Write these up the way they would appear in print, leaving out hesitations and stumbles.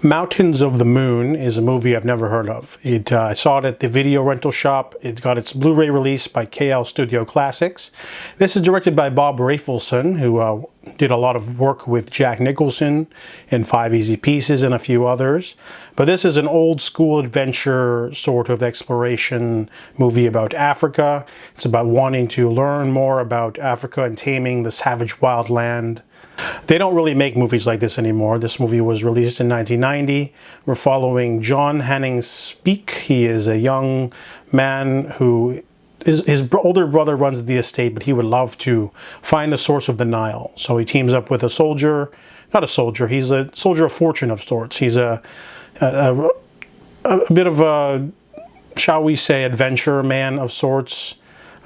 Mountains of the Moon is a movie I've never heard of. I saw it at the video rental shop. It got its Blu-ray release by KL Studio Classics. This is directed by Bob Rafelson, who did a lot of work with Jack Nicholson in 5 Easy Pieces and a few others. But this is an old school adventure sort of exploration movie about Africa. It's about wanting to learn more about Africa and taming the savage wild land. They don't really make movies like this anymore. This movie was released in 1990. We're following John Speke. He is a young man who his older brother runs the estate, but he would love to find the source of the Nile. So he teams up with a soldier, not a soldier, he's a soldier of fortune of sorts. He's a bit of a, shall we say, adventure man of sorts,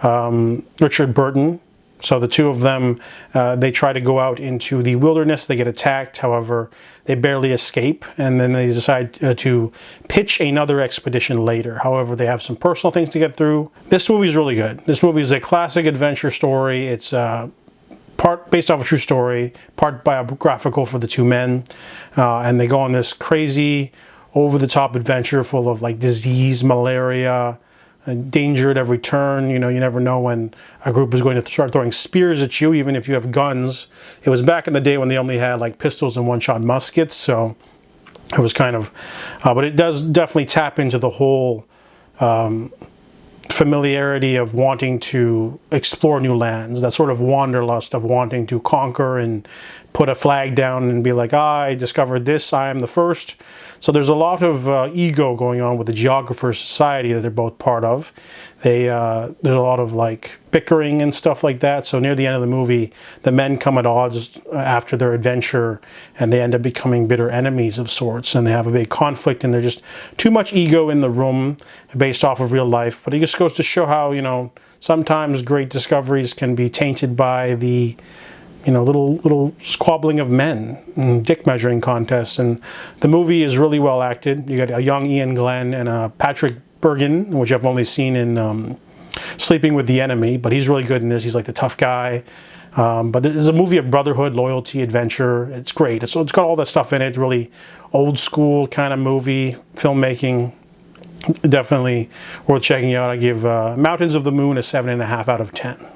Richard Burton. So the two of them, they try to go out into the wilderness. They get attacked. However, they barely escape. And then they decide to pitch another expedition later. However, they have some personal things to get through. This movie is really good. This movie is a classic adventure story. It's part based off a true story, part biographical for the two men. And they go on this crazy, over-the-top adventure full of like disease, malaria, danger at every turn. You know, you never know when a group is going to start throwing spears at you, even if you have guns. It was back in the day when they only had like pistols and one-shot muskets, so it was kind of, but it does definitely tap into the whole familiarity of wanting to explore new lands, that sort of wanderlust of wanting to conquer and put a flag down and be like, I discovered this, I am the first. So there's a lot of ego going on with the Geographers Society that they're both part of. There's a lot of like bickering and stuff like that. So near the end of the movie, the men come at odds after their adventure and they end up becoming bitter enemies of sorts, and they have a big conflict, and there's just too much ego in the room based off of real life. But it just goes to show how, you know, sometimes great discoveries can be tainted by the, you know, little squabbling of men and dick measuring contests. And the movie is really well acted. You got a young Ian Glenn and a Patrick Bergin, which I've only seen in Sleeping with the Enemy, but he's really good in this. He's like the tough guy. But it's a movie of brotherhood, loyalty, adventure. It's great. It's got all that stuff in it. Really old school kind of movie, filmmaking. Definitely worth checking out. I give Mountains of the Moon a 7.5 out of 10.